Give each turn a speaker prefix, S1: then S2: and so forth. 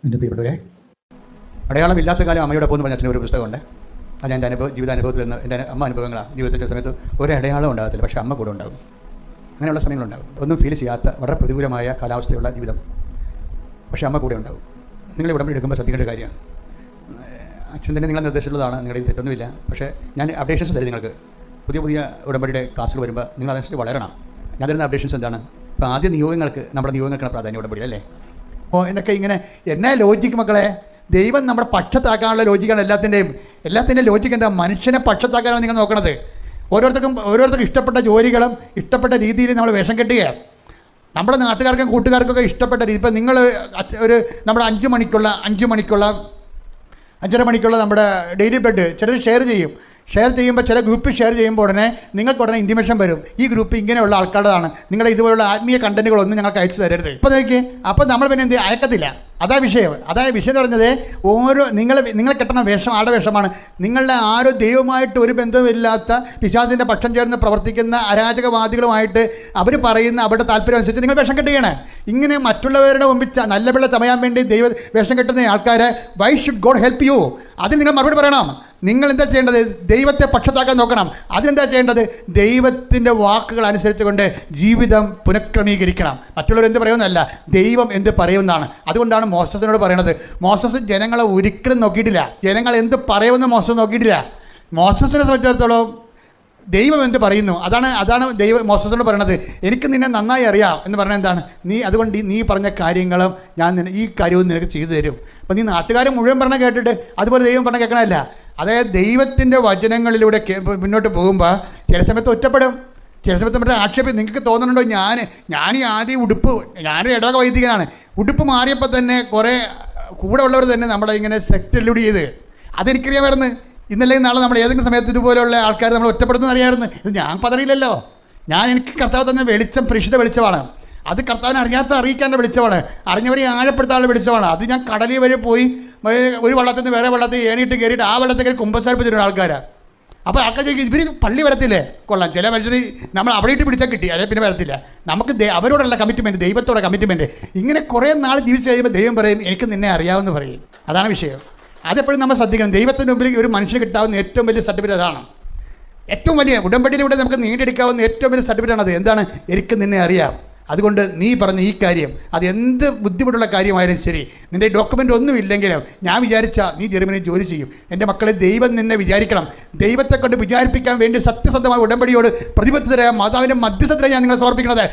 S1: എൻ്റെ പ്രിയപ്പെട്ടവരെ, അടയാളമില്ലാത്ത കാലം അമ്മയുടെ പോകുന്ന പറഞ്ഞ അച്ഛനൊരു പുസ്തകമുണ്ട്. അത് എൻ്റെ ജീവിതാനുഭവത്തിൽ നിന്ന് എൻ്റെ അമ്മ അനുഭവങ്ങളാണ്. ജീവിതത്തിൽ ചില സമയത്ത് ഒരു അടയാളം ഉണ്ടാകത്തില്ല, പക്ഷേ അമ്മ കൂടെ ഉണ്ടാകും. അങ്ങനെയുള്ള സമയങ്ങളുണ്ടാകും. ഒന്നും ഫീൽ ചെയ്യാത്ത വളരെ പ്രതികൂലമായ കാലാവസ്ഥയുള്ള ജീവിതം, പക്ഷേ അമ്മ കൂടെ ഉണ്ടാകും. നിങ്ങൾ ഉടമ്പടി എടുക്കുമ്പോൾ ശ്രദ്ധിക്കേണ്ട കാര്യമാണ്. അച്ഛൻ തന്നെ നിങ്ങളെ നിർദ്ദേശിച്ചുള്ളതാണ്, നിങ്ങളുടെ തെറ്റൊന്നുമില്ല. പക്ഷേ ഞാൻ അപ്ഡേഷൻസ് തരും നിങ്ങൾക്ക്. പുതിയ ഉടമ്പടിയുടെ ക്ലാസ്സുകൾ വരുമ്പോൾ നിങ്ങൾ അതനുസരിച്ച് വളരണം. ഞാൻ തരുന്ന അപ്ഡേഷൻസ് എന്താണ്? ഇപ്പോൾ ആദ്യ നിയോഗങ്ങൾക്ക്, നമ്മുടെ നിയോഗങ്ങൾക്കാണ് പ്രാധാന്യം ഉടമ്പടി അല്ലേ. അപ്പോൾ എന്നൊക്കെ ഇങ്ങനെ എന്നാ ലോജിക്ക് മക്കളെ, ദൈവം നമ്മുടെ പക്ഷത്താക്കാനുള്ള ലോജിക്കാണ് എല്ലാത്തിൻ്റെയും ലോജിക്ക് എന്താ? മനുഷ്യനെ പക്ഷത്താക്കാനാണ് നിങ്ങൾ നോക്കണത്. ഓരോരുത്തർക്കും ഇഷ്ടപ്പെട്ട ജോലികളും ഇഷ്ടപ്പെട്ട രീതിയിൽ നമ്മൾ വേഷം കെട്ടുകയാണ്. നമ്മുടെ നാട്ടുകാർക്കും കൂട്ടുകാർക്കൊക്കെ ഇഷ്ടപ്പെട്ട രീതി. ഇപ്പം നിങ്ങൾ നമ്മുടെ 5 മണിക്കുള്ള നമ്മുടെ ഡെയിലി ബ്രെഡ് ചിലർ ഷെയർ ചെയ്യുമ്പോൾ ചില ഗ്രൂപ്പ് ഷെയർ ചെയ്യുമ്പോൾ നിങ്ങൾക്ക് ഇൻറ്റിമേഷൻ വരും, ഈ ഗ്രൂപ്പ് ഇങ്ങനെയുള്ള ആൾക്കാരുടെതാണ്, നിങ്ങളുടെ ഇതുപോലുള്ള ആത്മീയ കണ്ടന്റുകളൊന്നും ഞങ്ങൾക്ക് അയച്ചു തരരുത്. അപ്പോൾ നമ്മൾ പിന്നെ എന്ത് അയക്കത്തില്ല. അതായത് വിഷയം എന്ന് പറഞ്ഞത്, നിങ്ങൾ കെട്ടണ വേഷം ആരുടെ വേഷമാണ്? നിങ്ങളുടെ ആരോ ദൈവമായിട്ട് ഒരു ബന്ധമില്ലാത്ത പിശാചിൻ്റെ പക്ഷം ചേർന്ന് പ്രവർത്തിക്കുന്ന അരാജകവാദികളുമായിട്ട് അവർ പറയുന്ന അവരുടെ താല്പര്യം അനുസരിച്ച് നിങ്ങൾ വേഷം കെട്ടുകയാണ്. ഇങ്ങനെ മറ്റുള്ളവരുടെ മുമ്പിൽ നല്ല പിള്ള ചമയാൻ വേണ്ടി വേഷം കെട്ടുന്ന ആൾക്കാരെ why should God help you? അതിന് നിങ്ങൾ മറുപടി പറയണം. നിങ്ങൾ എന്താ ചെയ്യേണ്ടത്? ദൈവത്തെ പക്ഷത്താക്കാൻ നോക്കണം. അതിനെന്താ ചെയ്യേണ്ടത്? ദൈവത്തിൻ്റെ വാക്കുകൾ അനുസരിച്ചുകൊണ്ട് ജീവിതം പുനഃക്രമീകരിക്കണം. മറ്റുള്ളവർ എന്ത് പറയുമെന്നല്ല, ദൈവം എന്ത് പറയുമെന്നാണ്. അതുകൊണ്ടാണ് മോസസിനോട് പറയണത്. മോസസ് ജനങ്ങളെ ഒരിക്കലും നോക്കിയിട്ടില്ല. ജനങ്ങൾ എന്ത് പറയുമെന്ന് മോസസ് നോക്കിയിട്ടില്ല. മോസസിനെ സംബന്ധിച്ചിടത്തോളം ദൈവം എന്ത് പറയുന്നു അതാണ് ദൈവം മോസസിനോട് പറയണത്. എനിക്ക് നിന്നെ നന്നായി അറിയാം എന്ന് പറഞ്ഞാൽ എന്താണ്? അതുകൊണ്ട് നീ പറഞ്ഞ കാര്യങ്ങളും ഈ കാര്യവും നിനക്ക് ചെയ്തു തരും. അപ്പം നീ നാട്ടുകാർ മുഴുവൻ പറഞ്ഞ കേട്ടിട്ട് അതുപോലെ ദൈവം പറഞ്ഞ കേൾക്കണമല്ല. അതായത് ദൈവത്തിൻ്റെ വചനങ്ങളിലൂടെ മുന്നോട്ട് പോകുമ്പോൾ ചില സമയത്ത് ഒറ്റപ്പെടും, ചില സമയത്ത് മറ്റേ ആക്ഷേപം. നിങ്ങൾക്ക് തോന്നുന്നുണ്ടോ ഞാൻ ആദ്യം ഞാനൊരു ഇടവക വൈദികനാണ്, ഉടുപ്പ് മാറിയപ്പോൾ തന്നെ കുറേ കൂടെ ഉള്ളവർ തന്നെ നമ്മളെ ഇങ്ങനെ സെക്ടറിലൂടെ ചെയ്ത് അതെനിക്കറിയാമായിരുന്നു. ഇന്നല്ലെങ്കിൽ നാളെ നമ്മൾ ഏതെങ്കിലും സമയത്ത് ഇതുപോലെയുള്ള ആൾക്കാർ നമ്മൾ ഒറ്റപ്പെടുത്തുന്ന അറിയാമായിരുന്നു. ഇത് ഞാൻ പതറിയില്ലല്ലോ. എനിക്ക് കർത്താവ് തന്നെ വെളിച്ചം, പരിശുദ്ധ വെളിച്ചമാണ്. അത് കർത്താവിനെ അറിയിക്കാൻ്റെ വെളിച്ചമാണ്, അറിഞ്ഞവരെ ആഴപ്പെടുത്താനുള്ള വെളിച്ചമാണ്. അത് ഞാൻ കടലിൽ വരെ പോയി ഒരു വള്ളത്തിൽ നിന്ന് വേറെ വള്ളത്തിൽ ഏണിയിട്ട് കയറിയിട്ട് ആ വെള്ളത്തിൽ കയറി കുമ്പസാരിപ്പിച്ചിരുന്ന ആൾക്കാരാണ്. അപ്പോൾ ആൾക്കാർ ചോദിക്കും, ഇവർ പള്ളി വരത്തില്ലേ? കൊള്ളാം. ചില മനുഷ്യർ നമ്മൾ അവിടെ ഇട്ട് പിടിച്ചാൽ കിട്ടി, അല്ലെ പിന്നെ വരത്തില്ല. നമുക്ക് അവരോടുള്ള കമ്മിറ്റ്മെൻറ്റ്, ദൈവത്തോടെ കമ്മിറ്റ്മെൻറ്റ്. ഇങ്ങനെ കുറേ നാൾ ജീവിച്ച് കഴിയുമ്പോൾ ദൈവം പറയും, എനിക്ക് നിന്നെ അറിയാമെന്ന് പറയും. അതാണ് വിഷയം. അതെപ്പോഴും നമ്മൾ ശ്രദ്ധിക്കണം. ദൈവത്തിൻ്റെ മുമ്പിൽ ഒരു മനുഷ്യന് കിട്ടാവുന്ന ഏറ്റവും വലിയ സർട്ടിഫിക്കറ്റ് അതാണ്. ഏറ്റവും വലിയ ഉടമ്പടിയിലൂടെ നമുക്ക് നേടിയെടുക്കാവുന്ന ഏറ്റവും വലിയ സർട്ടിഫിക്കറ്റാണ് അത്. എന്താണ്? എനിക്ക് നിന്നെ അറിയാം. അതുകൊണ്ട് നീ പറഞ്ഞ ഈ കാര്യം, അത് എന്ത് ബുദ്ധിമുട്ടുള്ള കാര്യമായാലും ശരി, നിൻ്റെ ഡോക്യുമെൻ്റ് ഒന്നും ഇല്ലെങ്കിലും ഞാൻ വിചാരിച്ചാൽ നീ ജർമ്മനിയിൽ ജോലി ചെയ്യും. എൻ്റെ മക്കളെ, ദൈവം നിന്നെ വിചാരിക്കണം. ദൈവത്തെ കൊണ്ട് വിചാരിപ്പിക്കാൻ വേണ്ടി സത്യസന്ധമായ ഉടമ്പടിയോട് പ്രതിബദ്ധതരായ മാതാവിൻ്റെ മധ്യസ്ഥതയാണ് ഞാൻ നിങ്ങളെ സമർപ്പിക്കുന്നത്.